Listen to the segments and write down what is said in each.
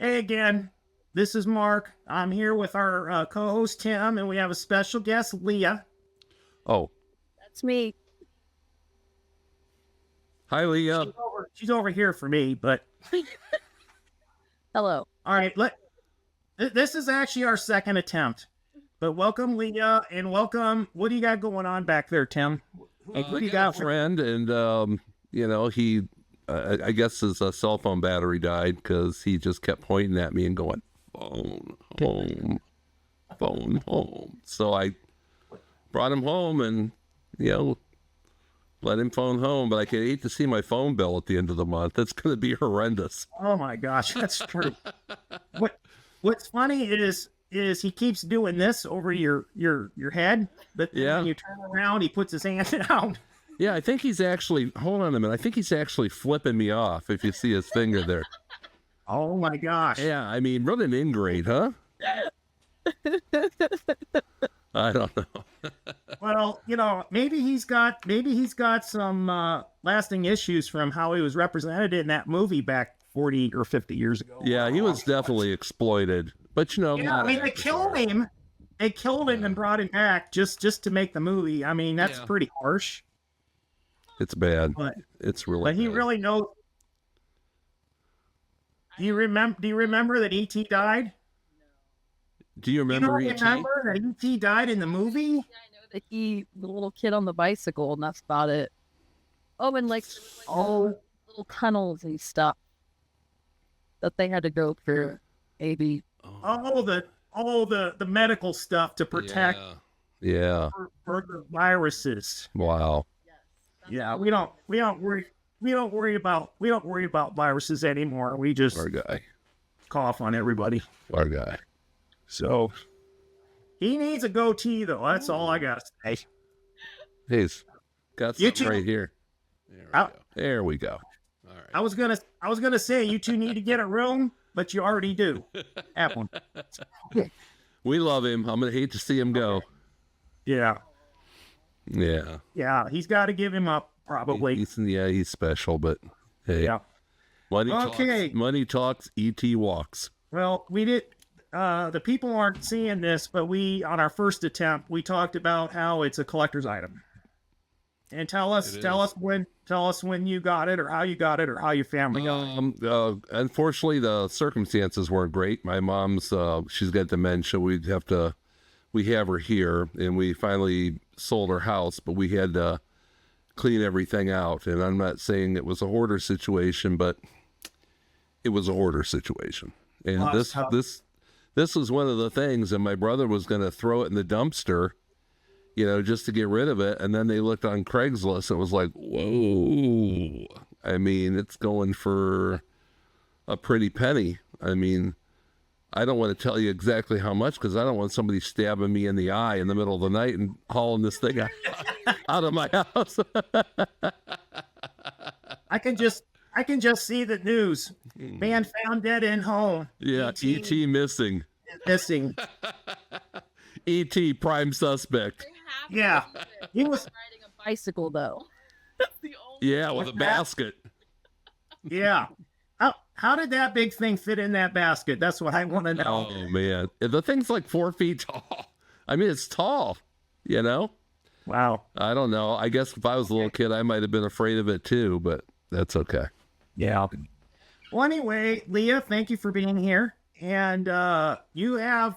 Hey again, this is Mark. I'm here with our co-host Tim, and we have a special guest, Leah. Oh, That's me. hi, Leah. She's over here for me, but Hello. all right. This is actually our second attempt, but welcome, Leah, and welcome. What do you got going on back there, Tim? What do you got? A friend, and he, I guess his cell phone battery died because he just kept pointing at me and going, "Phone home, phone home." So I brought him home and let him phone home. But I can hate to see my phone bill at the end of the month. That's going to be horrendous. Oh my gosh, that's true. What's funny is he keeps doing this over your head, but then when you turn around, he puts his hand down. Yeah, I think he's actually, hold on a minute. I think he's actually flipping me off if you see his finger there. Oh my gosh. Yeah, I mean, what an ingrate, huh? I don't know. Well, maybe he's got some lasting issues from how he was represented in that movie back 40 or 50 years ago. Yeah, he was definitely exploited. But I mean, they killed him. They killed him and brought him back just to make the movie. I mean, that's pretty harsh. It's bad. But it's really. But he bad. really knows. Do you remember that E.T. died? Do you remember E.T.? Remember that E.T. died in the movie? Yeah, I know that the little kid on the bicycle, and that's about it. Oh, and little tunnels and stuff that they had to go through. Maybe. The medical stuff to protect. Yeah. For the viruses. Wow. Yeah, we don't worry about viruses anymore. We just Our guy. cough on everybody. Our guy. So he needs a goatee, though. That's all I gotta say. He's got something right here. There we go. All right. I was gonna say you two need to get a room, but you already do have one. We love him. I'm gonna hate to see him go. Yeah. Yeah. He's got to give him up probably. He's special, but hey. Yeah. Money talks. E.T. walks. Well, we did. The people aren't seeing this, but we, on our first attempt, we talked about how it's a collector's item. And tell us when you got it, or how you got it, or how your family got it. Unfortunately, the circumstances weren't great. My mom's, she's got dementia. We have her here, and we finally sold her house, but we had to clean everything out. And I'm not saying it was a hoarder situation, but it was a hoarder situation. And this was one of the things, and my brother was going to throw it in the dumpster, just to get rid of it. And then they looked on Craigslist and it was like, whoa. I mean, it's going for a pretty penny. I mean, I don't want to tell you exactly how much because I don't want somebody stabbing me in the eye in the middle of the night and hauling this thing out of my house. I can just see the news. Man found dead in home. Yeah, E.T. missing. E.T. prime suspect. Yeah, he was riding a bicycle though. With a basket. Yeah. How did that big thing fit in that basket? That's what I want to know. Oh, man. The thing's like 4 feet tall. I mean, it's tall, Wow. I don't know. I guess if I was a little kid, I might have been afraid of it too, but that's okay. Yeah. Well, anyway, Leah, thank you for being here. And you have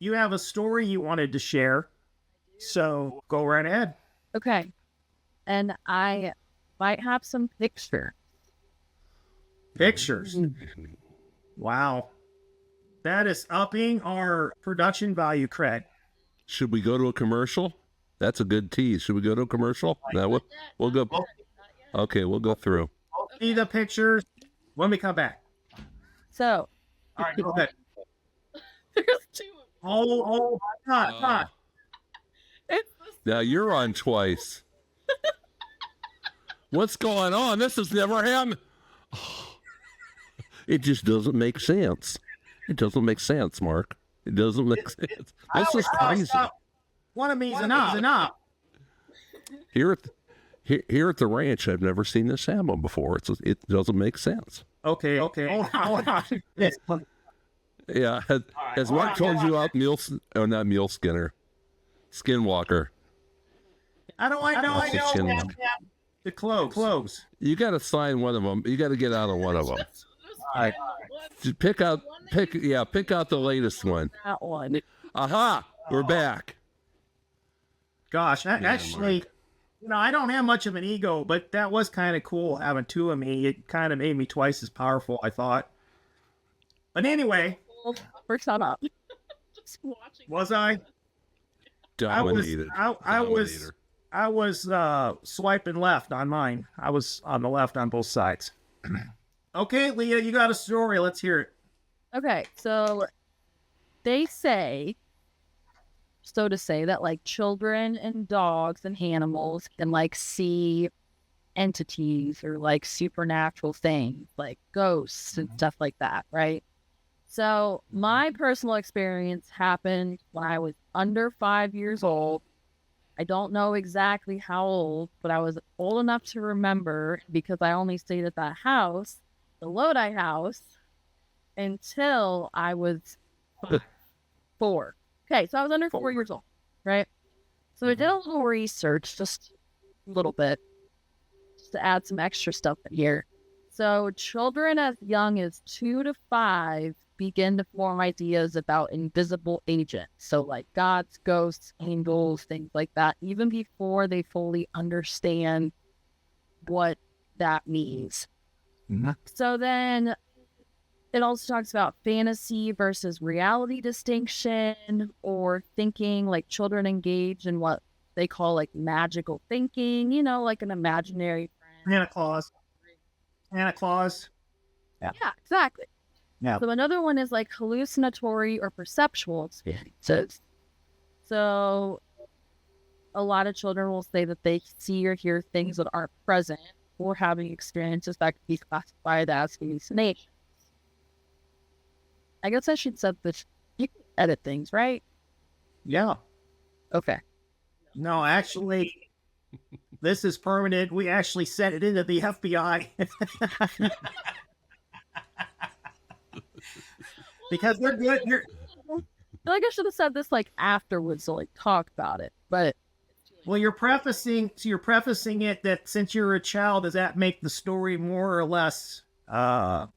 a story you wanted to share. So go right ahead. Okay. And I might have some pictures. Wow. That is upping our production value, Craig. Should we go to a commercial? That's a good tease. Should we go to a commercial? No, we'll go. Okay, we'll go through. See the pictures when we come back. So. All right, go ahead. There's two. Hot. Now you're on twice. What's going on? This has never happened. It just doesn't make sense. It doesn't make sense, Mark. It doesn't make sense. This is crazy. One of me's enough. Here at the ranch, I've never seen this happen before. It doesn't make sense. Okay. Hold on. Yeah. Has Mark told you about not Mule Skinner, Skinwalker? I don't know. That's the Skinwalker. The clothes. You got to sign one of them. You got to get out of one of them. Just pick out the latest one. That one. Aha! We're back. Gosh, actually, I don't have much of an ego, but that was kind of cool having two of me. It kind of made me twice as powerful, I thought. But anyway, First time up. Just watching. was I? Dominated. I was swiping left on mine. I was on the left on both sides. Okay, Leah, you got a story. Let's hear it. Okay, so they say, so to say that like children and dogs and animals can like see entities or like supernatural things like ghosts and stuff like that, right? So my personal experience happened when I was under 5 years old. I don't know exactly how old, but I was old enough to remember because I only stayed at that house, the Lodi house, until I was 4. Okay, so I was under 4 years old, right? So I did a little research, just a little bit, just to add some extra stuff in here. So children as young as 2 to 5 begin to form ideas about invisible agents. So like gods, ghosts, angels, things like that, even before they fully understand what that means. Mm-hmm. So then it also talks about fantasy versus reality distinction, or thinking like children engage in what they call like magical thinking, like an imaginary friend. Santa Claus. Yeah, exactly. Yeah. So another one is like hallucinatory or perceptual experiences. So a lot of children will say that they see or hear things that aren't present, or having experiences that can be classified as hallucinations. I guess I should set this. You can edit things, right? Yeah. Okay. No, actually, this is permanent. We actually sent it into the FBI. Because they're good. I feel like I should have said this like afterwards to like talk about it, but Well, you're prefacing it that since you're a child, does that make the story more or less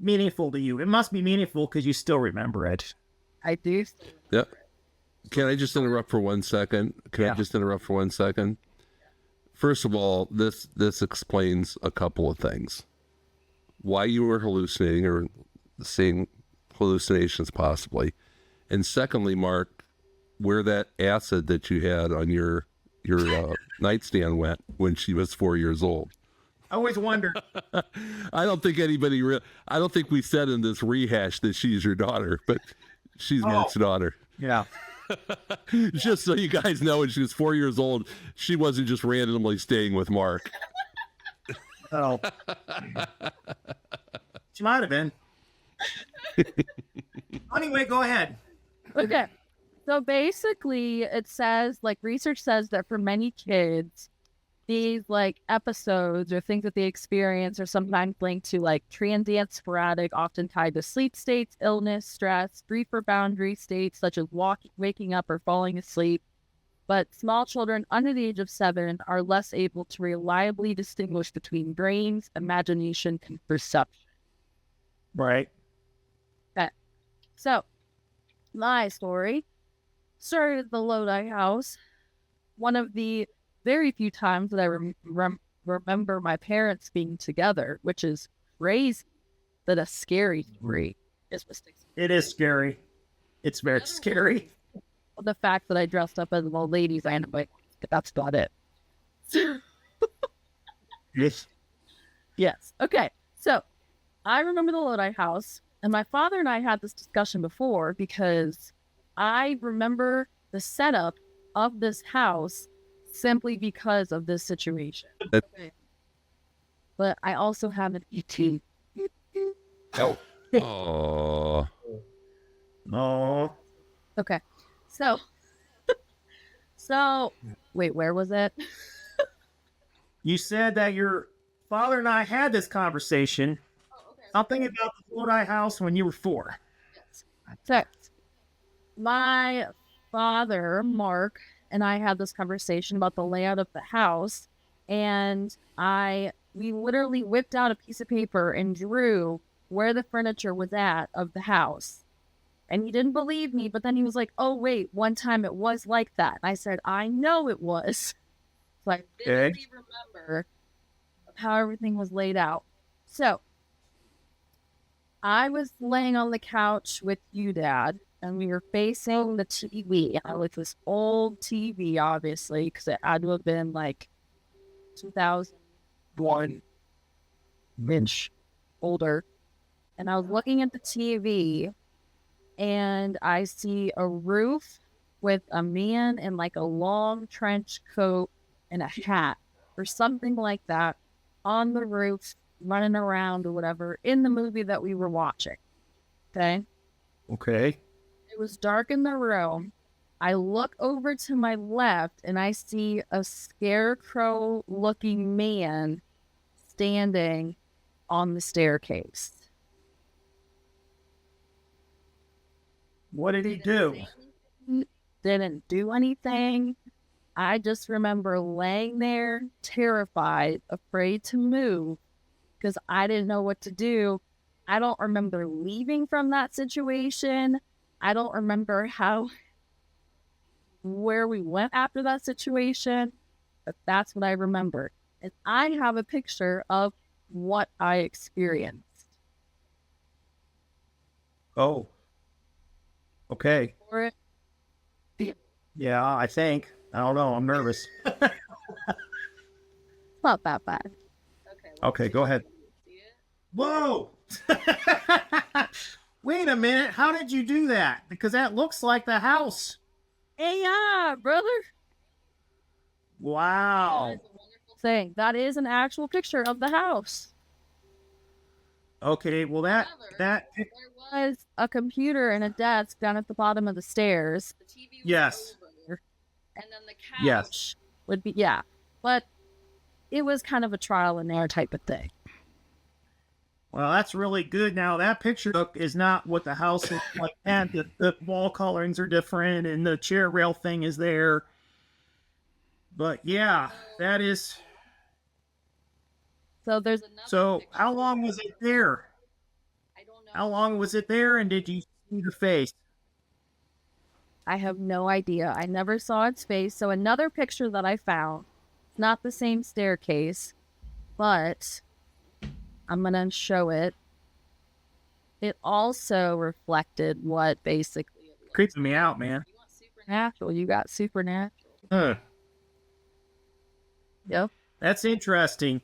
meaningful to you? It must be meaningful because you still remember it. I do. Yep. Can I just interrupt for 1 second? First of all, this explains a couple of things. Why you were hallucinating or seeing hallucinations possibly. And secondly, Mark, where that acid that you had on your nightstand went when she was 4 years old. I always wondered. I don't think I don't think we said in this rehash that she's your daughter, but she's Mark's daughter. Yeah. Just so you guys know, when she was 4 years old, she wasn't just randomly staying with Mark. Oh. She might have been. Anyway, go ahead. Okay. So basically, it says, like, research says that for many kids, these, like, episodes or things that they experience are sometimes linked to, like, transient, sporadic, often tied to sleep states, illness, stress, brief or boundary states, such as waking up or falling asleep. But small children under the age of 7 are less able to reliably distinguish between dreams, imagination, and perception. Right. Okay. So, my story started at the Lodi house. One of the very few times that I remember my parents being together, which is crazy that a scary story is mistakes. It is scary. It's very scary. The fact that I dressed up as an old lady's anime, that's about it. Yes. Yes. Okay. So I remember the Lodi house, and my father and I had this discussion before because I remember the setup of this house simply because of this situation. Okay. But I also have an ET. Oh. Oh. No. Okay. So, wait, where was it? You said that your father and I had this conversation. Something about the Lodi house when you were 4. Yes. So, my father, Mark, and I had this conversation about the layout of the house, and we literally whipped out a piece of paper and drew where the furniture was at of the house. And he didn't believe me, but then he was like, "Oh wait, one time it was like that." I said, "I know it was." So I vividly remember of how everything was laid out. So I was laying on the couch with you, Dad, and we were facing the TV. I like this old TV, obviously, because it had to have been like 2001 inch older. And I was looking at the TV, and I see a roof with a man in like a long trench coat and a hat or something like that on the roof, running around or whatever in the movie that we were watching. Okay. Okay. It was dark in the room. I look over to my left and I see a scarecrow looking man standing on the staircase. What did he do? Didn't do anything. I just remember laying there, terrified, afraid to move, because I didn't know what to do. I don't remember leaving from that situation. I don't remember where we went after that situation, but that's what I remember. And I have a picture of what I experienced. Oh. Okay. For it, Yeah, I think. I don't know. I'm nervous. it's not that bad. Okay, go ahead. Whoa! Wait a minute. How did you do that? Because that looks like the house. Hey, yeah, brother. Wow. That is a wonderful thing. That is an actual picture of the house. Okay, well that There was a computer and a desk down at the bottom of the stairs. The TV was yes. over, and then the couch Yes. would be but it was kind of a trial and error type of thing. Well, that's really good. Now that picture is not what the house looks like, and the wall colorings are different, and the chair rail thing is there. But yeah, that is. So there's another. So picture. how long was it there? I don't know. How long was it there, and did you see the face? I have no idea. I never saw its face. So another picture that I found, not the same staircase, but I'm gonna show it. It also reflected what basically it was. Creeping me out, man. You want supernatural? You got supernatural. Huh. Yep. That's interesting.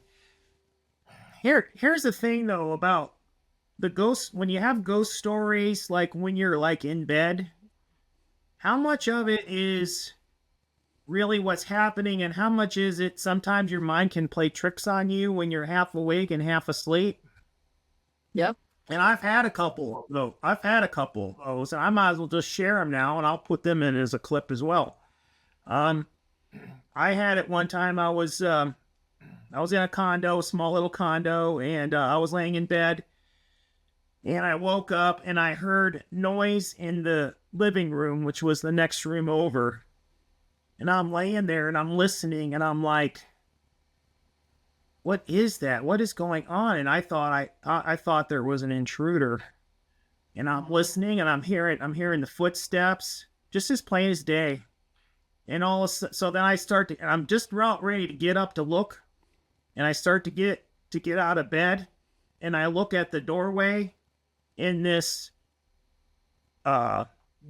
Here's the thing though about the ghosts. When you have ghost stories, like when you're like in bed, how much of it is really what's happening, and how much is it sometimes your mind can play tricks on you when you're half awake and half asleep? Yep. And I've had a couple though. I've had a couple of those, and I might as well just share them now, and I'll put them in as a clip as well. I had it one time. I was in a condo, a small little condo, and I was laying in bed, and I woke up and I heard noise in the living room, which was the next room over. And I'm laying there and I'm listening, and I'm like, what is that? What is going on? And I thought there was an intruder. And I'm listening and I'm hearing the footsteps just as plain as day. And so then I'm just about ready to get up to look, and I start to get out of bed, and I look at the doorway, and this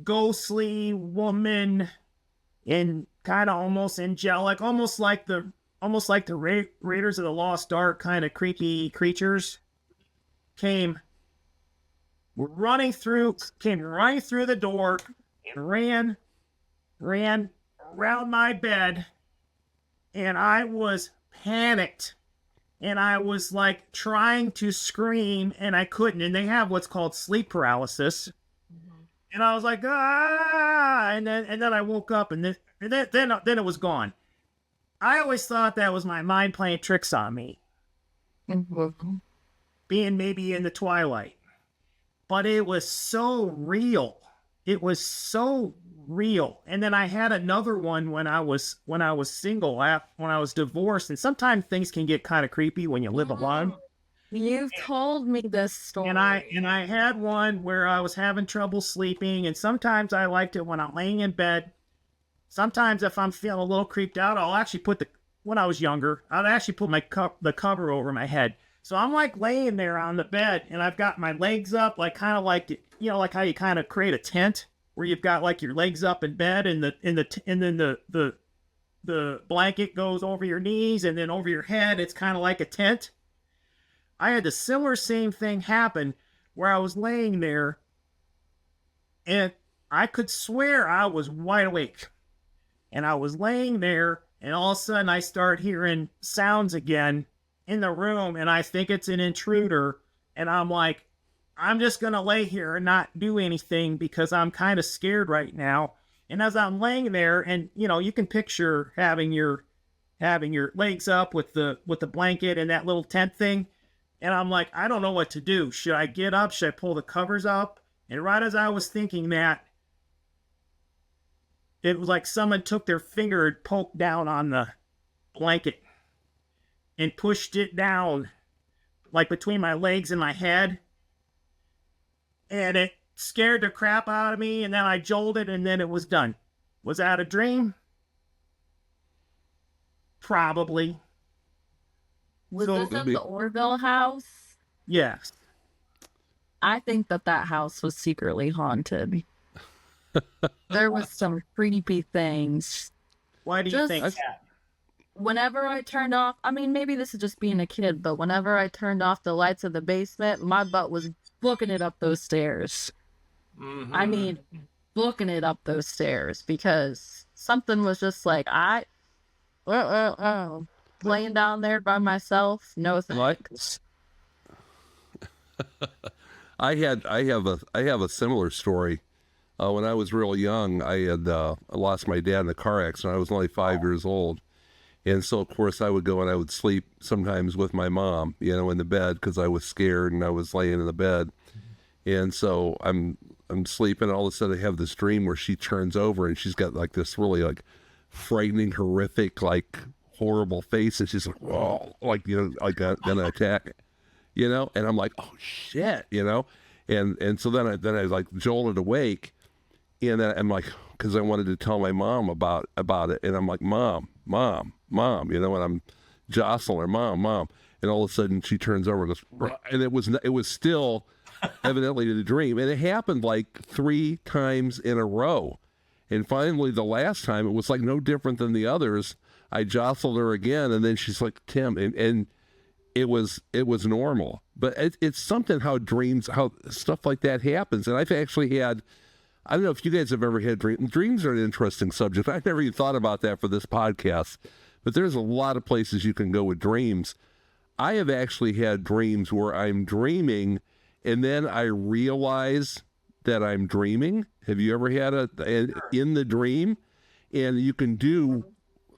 ghostly woman in kind of almost angelic, almost like the Raiders of the Lost Ark kind of creepy creatures came running through the door and ran around my bed, and I was panicked, and I was like trying to scream, and I couldn't. And they have what's called sleep paralysis, and I was like, ah, and then I woke up, and then it was gone. I always thought that was my mind playing tricks on me, being maybe in the twilight. but it was so real. It was so real. And then I had another one when I was single, when I was divorced. And sometimes things can get kind of creepy when you live alone. You've told me this story. And I had one where I was having trouble sleeping, and sometimes I liked it when I'm laying in bed. Sometimes if I'm feeling a little creeped out, I'll actually when I was younger, I'd actually put the cover over my head. So I'm like laying there on the bed, and I've got my legs up, like kind of like, you know, like how you kind of create a tent where you've got like your legs up in bed, and then the blanket goes over your knees, and then over your head. It's kind of like a tent. I had the similar same thing happen where I was laying there, and I could swear I was wide awake. And I was laying there, and all of a sudden I start hearing sounds again in the room, and I think it's an intruder. And I'm like, I'm just going to lay here and not do anything because I'm kind of scared right now. And as I'm laying there, and you know, you can picture having your legs up with the blanket and that little tent thing. And I'm like, I don't know what to do. Should I get up? Should I pull the covers up? And right as I was thinking that, it was like someone took their finger and poked down on the blanket and pushed it down, like between my legs and my head. And it scared the crap out of me, and then I jolted, and then it was done. Was that a dream? Probably. Was So- this at the Orville house? Yes. I think that house was secretly haunted. There was some creepy things. Why do you Just- think that? Whenever I turned off, I mean, maybe this is just being a kid, but whenever I turned off the lights of the basement, my butt was booking it up those stairs. I mean, booking it up those stairs because something was just like, laying down there by myself. No thanks. I have a similar story. When I was real young, I had lost my dad in a car accident. I was only 5 years old, and so of course I would go and I would sleep sometimes with my mom, you know, in the bed because I was scared and I was laying in the bed, and so I'm sleeping. And all of a sudden I have this dream where she turns over and she's got like this really like frightening, horrific, like horrible face, and she's like, whoa, like, you know, like gonna attack, you know, and I'm like, oh shit, you know, and so then I like jolted awake. And then I'm like, because I wanted to tell my mom about it, and I'm like, mom, you know, and I'm jostling her, mom, and all of a sudden she turns over and it was still evidently the dream, and it happened like 3 times in a row, and finally the last time it was like no different than the others. I jostled her again, and then she's like, Tim, and it was normal, but it's something how stuff like that happens, and I've actually had. I don't know if you guys have ever had dreams. Dreams are an interesting subject. I've never even thought about that for this podcast, but there's a lot of places you can go with dreams. I have actually had dreams where I'm dreaming and then I realize that I'm dreaming. Have you ever had in the dream? And you can do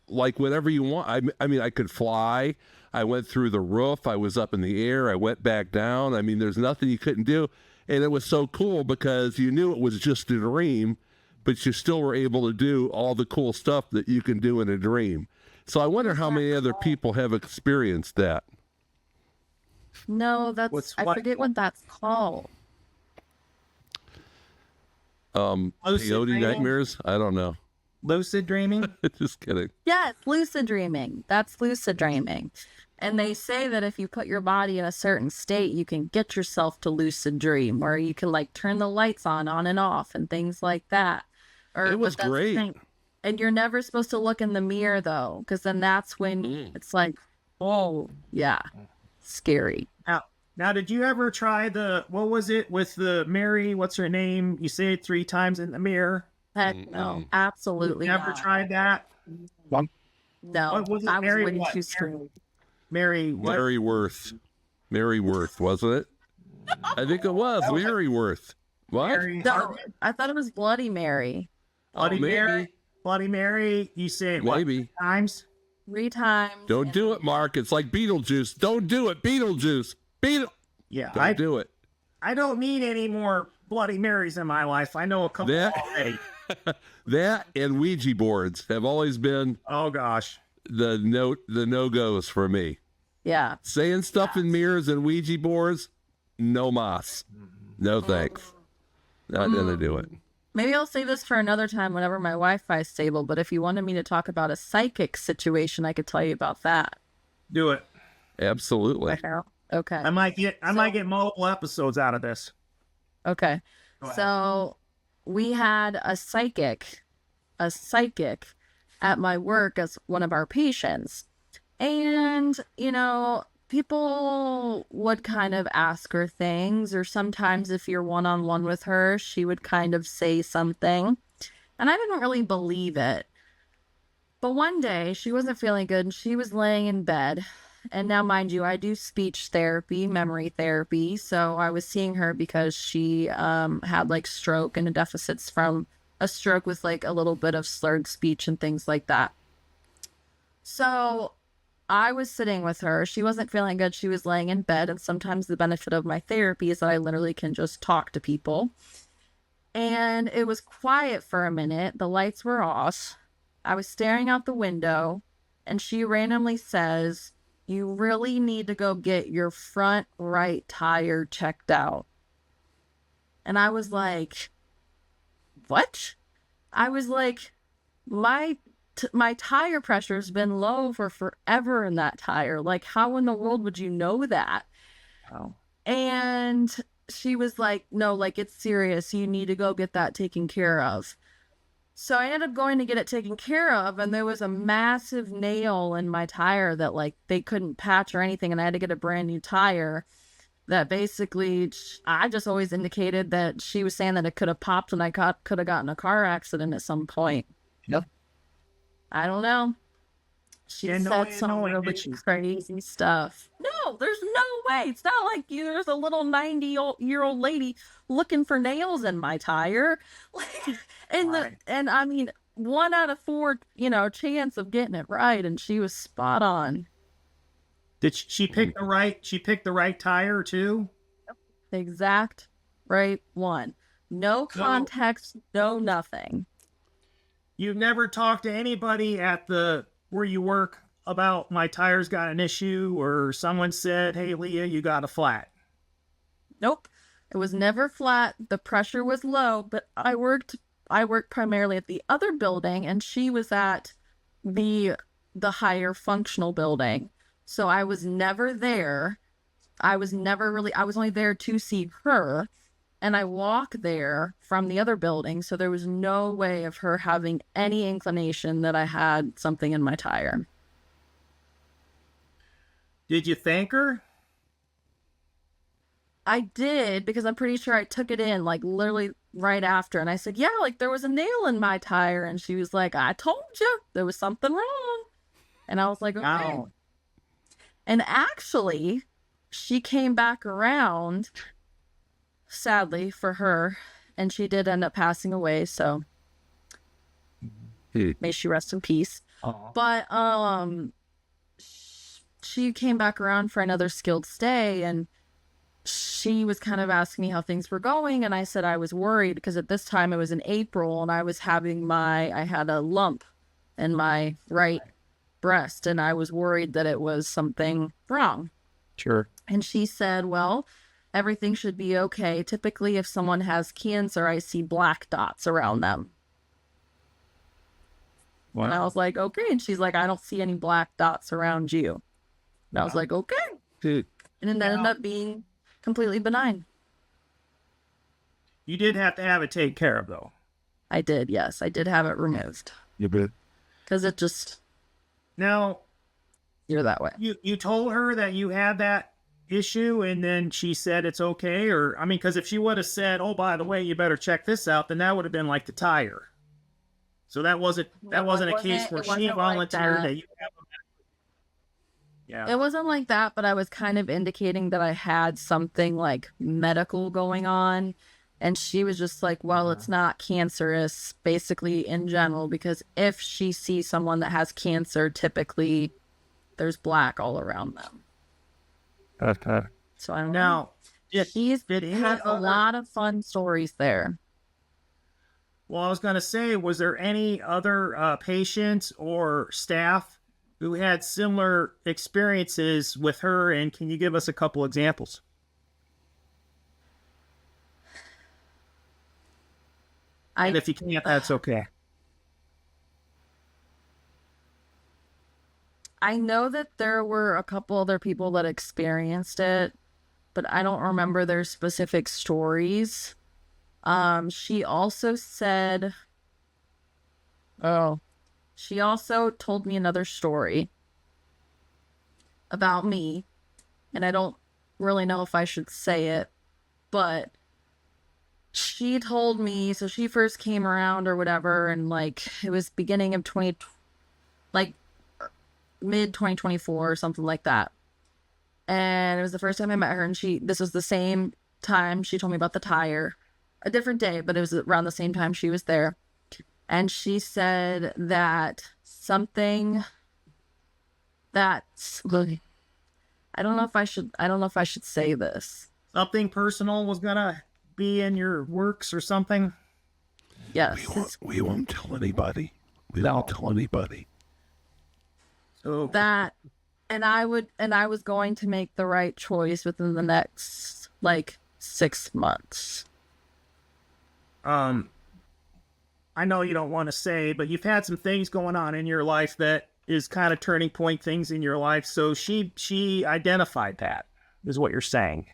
like whatever you want. I mean, I could fly. I went through the roof. I was up in the air. I went back down. I mean, there's nothing you couldn't do. And it was so cool because you knew it was just a dream, but you still were able to do all the cool stuff that you can do in a dream. So I wonder how many other people have experienced that. No, I forget what that's called. Peyote nightmares? I don't know. Lucid dreaming? Just kidding. Yes, lucid dreaming. That's lucid dreaming. And they say that if you put your body in a certain state, you can get yourself to lucid dream, or you can like turn the lights on and off and things like that. It was great. And you're never supposed to look in the mirror though, because then that's when it's like, oh yeah, scary. Now, did you ever try what was it with the Mary, what's her name? You say it 3 times in the mirror. Heck no, absolutely Never not. tried that? No, What was it, I was Mary way what? too strong. Mary what? Mary Worth, wasn't it? I think it was Mary Worth. What? Mary, No, I thought it was Bloody Mary. Bloody maybe. Mary. Bloody Mary. You say it what, Maybe. 3 times? 3 times. Don't do it, Mark. It's like Beetlejuice. Don't do it, Beetlejuice. Yeah, Don't do it. I don't need any more Bloody Marys in my life. I know a couple That- already. That and Ouija boards have always been Oh gosh. the no-goes for me. Yeah. Saying stuff in mirrors and Ouija boards, no mas. No thanks. Not gonna do it. Maybe I'll save this for another time whenever my Wi-Fi is stable, but if you wanted me to talk about a psychic situation, I could tell you about that. Do it. Absolutely. Okay. I might get multiple episodes out of this. Okay. Go ahead. So we had a psychic at my work as one of our patients. And, you know, people would kind of ask her things, or sometimes if you're one-on-one with her, she would kind of say something. And I didn't really believe it. But one day she wasn't feeling good and she was laying in bed. And now, mind you, I do speech therapy, memory therapy. So I was seeing her because she had like stroke and deficits from a stroke with like a little bit of slurred speech and things like that. So I was sitting with her. She wasn't feeling good. She was laying in bed. And sometimes the benefit of my therapy is that I literally can just talk to people. And it was quiet for a minute. The lights were off. I was staring out the window. And she randomly says, "You really need to go get your front right tire checked out." And I was like, what? I was like, my tire pressure's been low for forever in that tire. Like, how in the world would you know that? Oh. And she was like, no, like, it's serious. You need to go get that taken care of. So I ended up going to get it taken care of, and there was a massive nail in my tire that, like, they couldn't patch or anything, and I had to get a brand new tire that basically, I just always indicated that she was saying that it could have popped and I could have gotten a car accident at some point. Yep. I don't know. She said some really bitches. crazy stuff. No, there's no way. It's not like there's a little 90-year-old lady looking for nails in my tire. And I mean, 1 out of 4, chance of getting it right, and she was spot on. Did she pick the right? She picked the right tire too. The exact right one. No context, no nothing. You've never talked to anybody at where you work about my tire's got an issue, or someone said, "Hey, Leah, you got a flat." Nope. It was never flat. The pressure was low, but I worked primarily at the other building, and she was at the higher functional building. So I was never there. I was only there to see her, and I walk there from the other building, so there was no way of her having any inclination that I had something in my tire. Did you thank her? I did, because I'm pretty sure I took it in, like, literally right after. And I said, yeah, like, there was a nail in my tire. And she was like, I told you there was something wrong. And I was like, okay. Wow. And actually, she came back around, sadly for her, and she did end up passing away. So may she rest in peace. Aww. But she came back around for another skilled stay, and she was kind of asking me how things were going, and I said I was worried because at this time it was in April, and I had a lump in my right breast, and I was worried that it was something wrong. Sure. And she said, well, everything should be okay. Typically, if someone has cancer, I see black dots around them. Wow. And I was like, okay. And she's like, I don't see any black dots around you. And I was like, okay. Dude. And it ended up being completely benign. You did have to have it taken care of, though. I did, yes. I did have it removed. You bet. Because it just, Now, you're that way. you told her that you had that issue, and then she said it's okay? Or, I mean, because if she would have said, oh, by the way, you better check this out, then that would have been like the tire. So that wasn't a case where she volunteered that you have a Yeah. It wasn't like that, but I was kind of indicating that I had something like medical going on. And she was just like, well, it's not cancerous, basically in general, because if she sees someone that has cancer, typically there's black all around them. So I don't know. Now, He's Did any had a other- lot of fun stories there. Well, I was going to say, was there any other patients or staff who had similar experiences with her? And can you give us a couple examples? And if you can't, that's okay. I know that there were a couple other people that experienced it, but I don't remember their specific stories. She also said, she also told me another story about me, and I don't really know if I should say it, but she told me, so she first came around or whatever, and like it was beginning of mid 2024 or something like that. And it was the first time I met her, and this was the same time she told me about the tire. A different day, but it was around the same time she was there. And she said that something that's, I don't know if I should say this. Something personal was going to be in your works or something? Yes. We won't tell anybody. We won't tell anybody. So That, and I was going to make the right choice within the next, 6 months. I know you don't want to say, but you've had some things going on in your life that is kind of turning point things in your life. So she identified that, is what you're saying,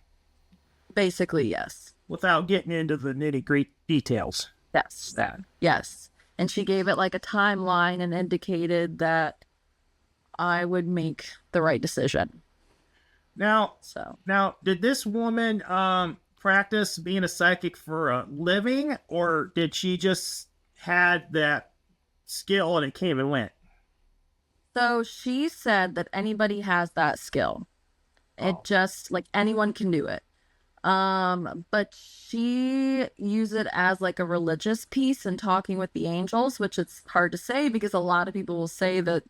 Basically, yes. without getting into the nitty-gritty details. Yes. Yes. And she gave it like a timeline and indicated that I would make the right decision. Now, So did this woman practice being a psychic for a living, or did she just had that skill and it came and went? So she said that anybody has that skill. It just like anyone can do it. But she used it as like a religious piece and talking with the angels, which it's hard to say because a lot of people will say that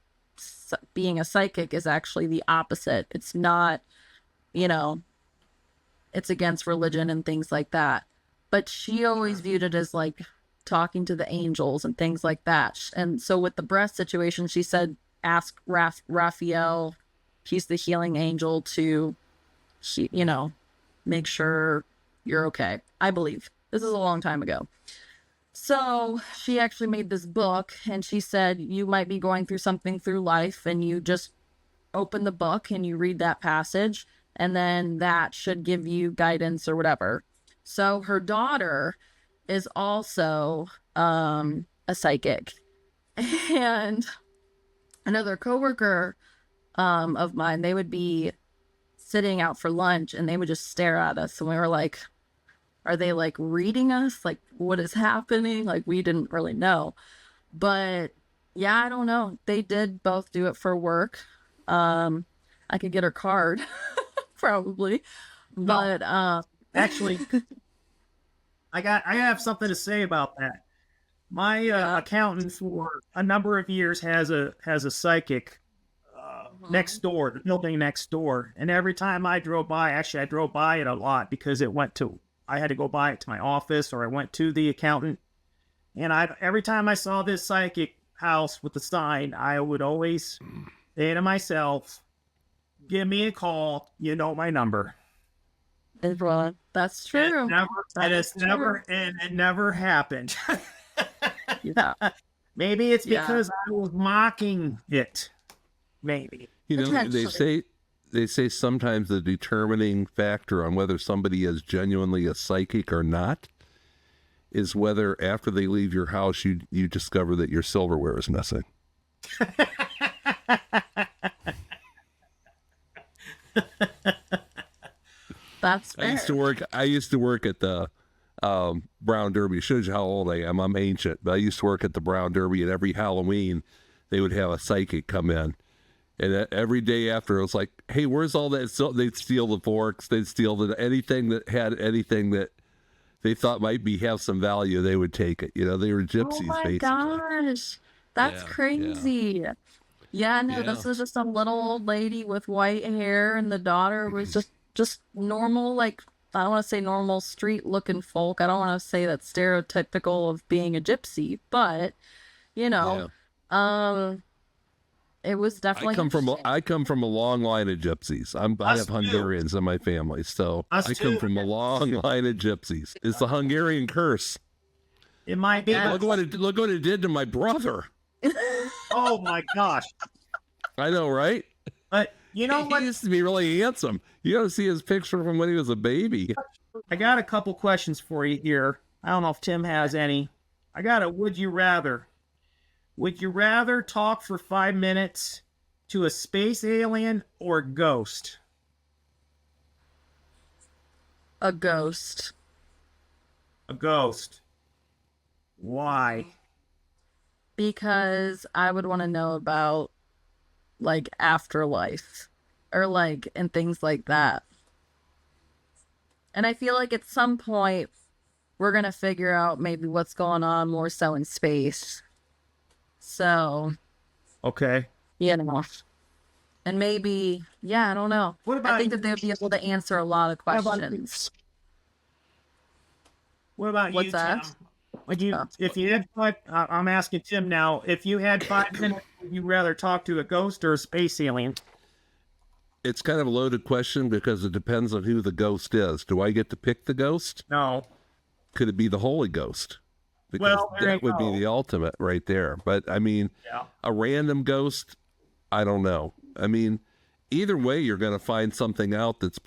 being a psychic is actually the opposite. It's not, it's against religion and things like that. But she always viewed it as like talking to the angels and things like that. And so with the breast situation, she said, ask Raphael, he's the healing angel, to, make sure you're okay. I believe. This is a long time ago. So she actually made this book, and she said, you might be going through something through life, and you just open the book and you read that passage, and then that should give you guidance or whatever. So her daughter is also a psychic. And another coworker of mine, they would be sitting out for lunch and they would just stare at us, and we were like, are they like reading us? Like, what is happening? Like, we didn't really know. But yeah, I don't know. They did both do it for work. I could get her card probably, but Actually, I have something to say about that. My accountant for a number of years has a psychic next door, the building next door, and every time I drove by, actually I drove by it a lot because I had to go by it to my office, or I went to the accountant, and every time I saw this psychic house with the sign, I would always say to myself, give me a call, you know my number. That's true. And it never happened. Yeah. Maybe it's because I was mocking it. Maybe. They say sometimes the determining factor on whether somebody is genuinely a psychic or not is whether after they leave your house you discover that your silverware is missing. That's fair. I used to work at the Brown Derby. Shows you how old I am. I'm ancient, but I used to work at the Brown Derby, and every Halloween they would have a psychic come in. And every day after, it was like, hey, where's all that? So they'd steal the forks. They'd steal anything that had anything that they thought might have some value. They would take it. They were gypsies, oh my basically. gosh. That's crazy. Yeah, no, this was just a little old lady with white hair, and the daughter was just normal, like I don't want to say normal street looking folk. I don't want to say that's stereotypical of being a gypsy, but you know, it was definitely. I come from a long line of gypsies. I Us have too. Hungarians in my family, so Us I come too. from a long line of gypsies. It's the Hungarian curse. It might be. Yeah. Look what it did to my brother. Oh my gosh! I know, right? But you know what? He used to be really handsome. You got to see his picture from when he was a baby. I got a couple questions for you here. I don't know if Tim has any. I got a would you rather. Would you rather talk for 5 minutes to a space alien or a ghost? A ghost. A ghost. Why? Because I would want to know about like afterlife or like and things like that. And I feel like at some point we're going to figure out maybe what's going on more so in space. So, Okay. you know. And maybe, yeah, I don't know. What about I think that they'd be able to answer a lot of What about- questions. What about What's you, that? Tim? Would you, if you had five, I'm asking Tim now, if you had 5 minutes, would you rather talk to a ghost or a space alien? It's kind of a loaded question because it depends on who the ghost is. Do I get to pick the ghost? No. Could it be the Holy Ghost? Because Well, there that you would go. be the ultimate right there. But I mean, Yeah. a random ghost, I don't know. I mean, either way, you're going to find something out that's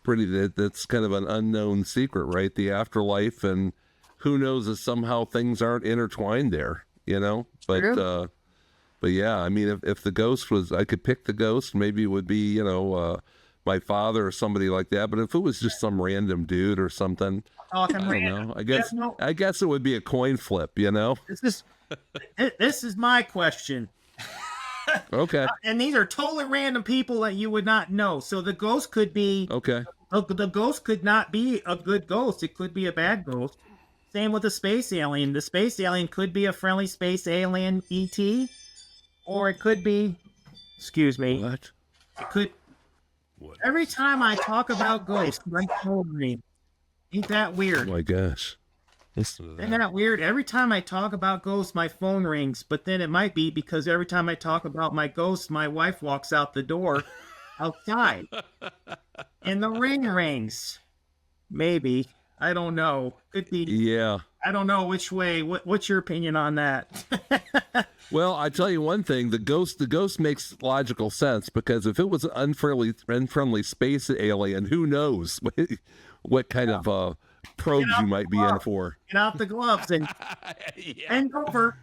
that's kind of an unknown secret, right? The afterlife, and who knows if somehow things aren't intertwined there, you know? True. But yeah, I mean, if the ghost was, I could pick the ghost, maybe it would be, my father or somebody like that. But if it was just some random dude or something, Talking I don't random. know. Yeah, no. I guess it would be a coin flip, you know? This is my question. Okay. And these are totally random people that you would not know. So the ghost could be, Okay. the ghost could not be a good ghost. It could be a bad ghost. Same with the space alien. The space alien could be a friendly space alien ET, or it could be, excuse me, What? it could. Every time I talk about ghosts, my phone rings. Ain't that weird? Oh my gosh. Listen to Isn't that. that weird? Every time I talk about ghosts, my phone rings. But then it might be because every time I talk about my ghost, my wife walks out the door outside. And the ring rings. Maybe. I don't know. Could be. Yeah. I don't know which way. What's your opinion on that? Well, I tell you one thing: the ghost makes logical sense, because if it was an unfriendly space alien, who knows what kind of probes you might be in for? Get out the gloves and bend over.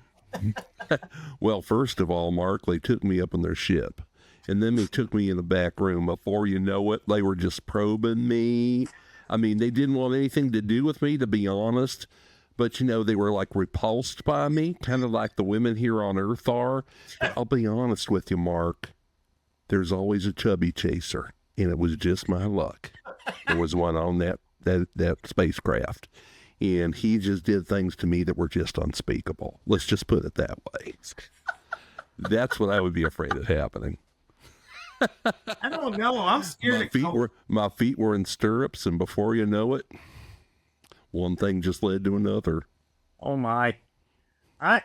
Well, first of all, Mark, they took me up in their ship, and then they took me in the back room. Before you know it, they were just probing me. I mean, they didn't want anything to do with me, to be honest. But, they were like repulsed by me, kind of like the women here on Earth are. But I'll be honest with you, Mark. There's always a chubby chaser, and it was just my luck. There was one on that spacecraft, and he just did things to me that were just unspeakable. Let's just put it that way. That's what I would be afraid of happening. I don't know. I'm scared. My feet were in stirrups, and before you know it, one thing just led to another. Oh my! I'm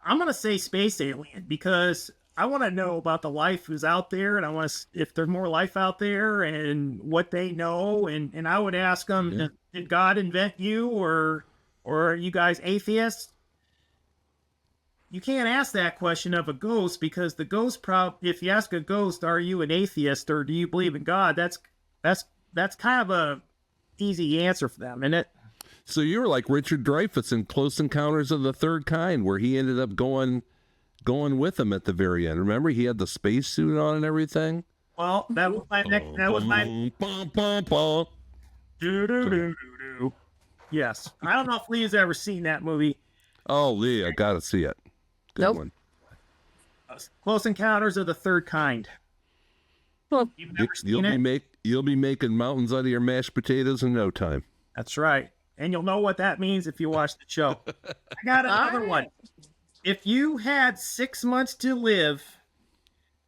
gonna say space alien because I want to know about the life who's out there, and I want to if there's more life out there and what they know, and I would ask them, Yeah. did God invent you, or are you guys atheists? You can't ask that question of a ghost because the ghost if you ask a ghost, are you an atheist or do you believe in God? That's kind of a easy answer for them, isn't it? So you were like Richard Dreyfuss in Close Encounters of the Third Kind, where he ended up going with him at the very end. Remember, he had the spacesuit on and everything. Well, that was my next. That was my. Do. Yes, I don't know if Leah's ever seen that movie. Oh, Leah, I gotta see it. Good Nope. one. Close Encounters of the Third Kind. Well, You've never seen it? You'll be making mountains out of your mashed potatoes in no time. That's right. And you'll know what that means if you watch the show. I got another one. If you had 6 months to live,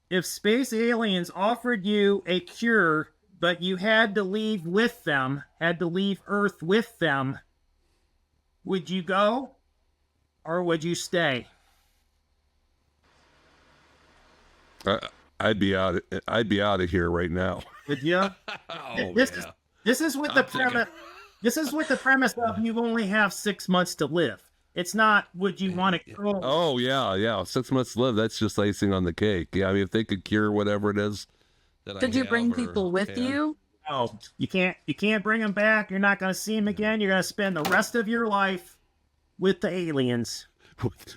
if space aliens offered you a cure but you had to leave with them, had to leave Earth with them, would you go or would you stay? I'd be out. I'd be out of here right now. Would you? Oh, This is with the premise. This is with the premise of you only have 6 months to live. It's not would you want to go. Oh yeah. 6 months to live. That's just icing on the cake. Yeah, I mean, if they could cure whatever it is that Could I you have bring or people with can. you? No, you can't. You can't bring them back. You're not going to see them again. You're going to spend the rest of your life with the aliens.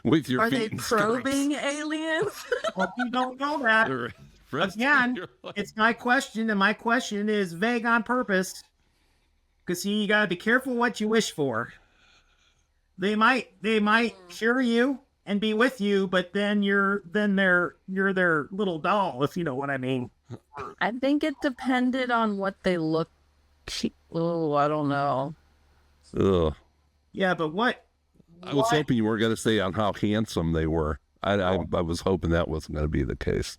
with your Are feet they in stripes. probing aliens? Well, you don't know that. The rest of Again, your life. it's my question, and my question is vague on purpose. Because you got to be careful what you wish for. They might cure you and be with you, but then you're their little doll, if you know what I mean. I think it depended on what they look. Oh, I don't know. Ugh. Yeah, but what? I was hoping you weren't going to say on how handsome they were. I was hoping that wasn't going to be the case.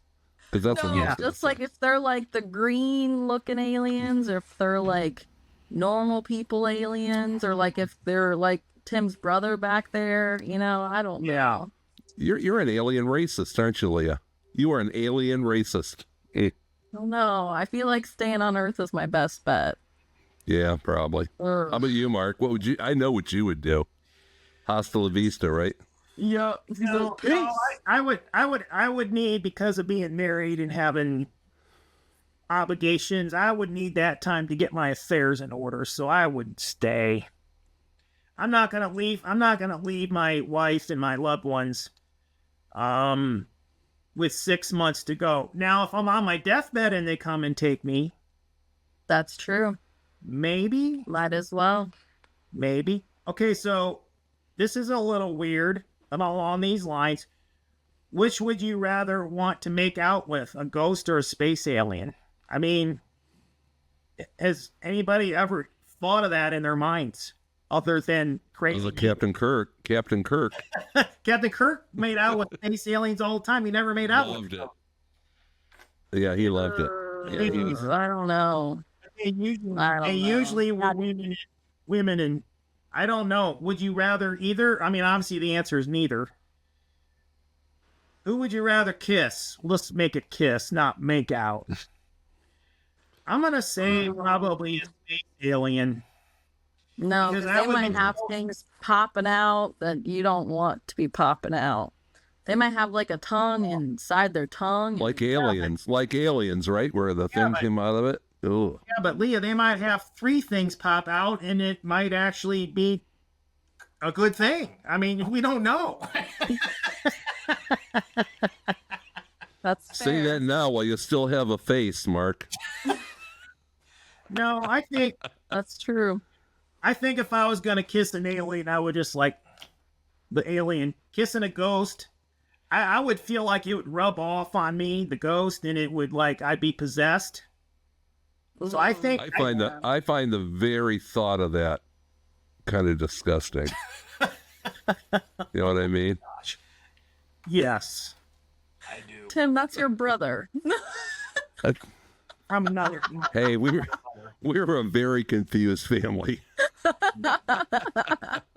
Because that's what No, most of just them like if they're like the green looking aliens, or if they're like normal people aliens, or like if they're like Tim's brother back there, I don't Yeah. know. You're an alien racist, aren't you, Leah? You are an alien racist. I don't know. I feel like staying on Earth is my best bet. Yeah, probably. How about you, Mark? What would you? I know what you would do. Hasta la vista, right? Yeah. No, I would need, because of being married and having obligations, I would need that time to get my affairs in order. So I would stay. I'm not gonna leave my wife and my loved ones, with 6 months to go. Now, if I'm on my deathbed and they come and take me, That's true. maybe. Might as well. Maybe. Okay, so this is a little weird along these lines. Which would you rather want to make out with, a ghost or a space alien? I mean, has anybody ever thought of that in their minds other than It crazy? was a Captain Kirk. Captain Kirk. Captain Kirk made out with space aliens all the time. He never made out with them. Yeah, he loved it. Yeah, he was. I don't know. They usually, I don't they know. usually were women, and I don't know. Would you rather either? I mean, obviously the answer is neither. Who would you rather kiss? Let's make it kiss, not make out. I'm gonna say probably a space alien. No, Because because that they would might be- have things popping out that you don't want to be popping out. They might have like a tongue inside their tongue. Like aliens, right? Where the thing but- came out of it. Oh, Yeah, but Leah, they might have 3 things pop out, and it might actually be a good thing. I mean, we don't know. That's say fair. that now while you still have a face, Mark. No, I think That's true. if I was gonna kiss an alien, I would just like the alien kissing a ghost. I would feel like it would rub off on me, the ghost, and it would like I'd be possessed. So I think I find the very thought of that kind of disgusting. You know what I mean? yes. Tim, that's your brother. I'm another. Hey, we were a very confused family.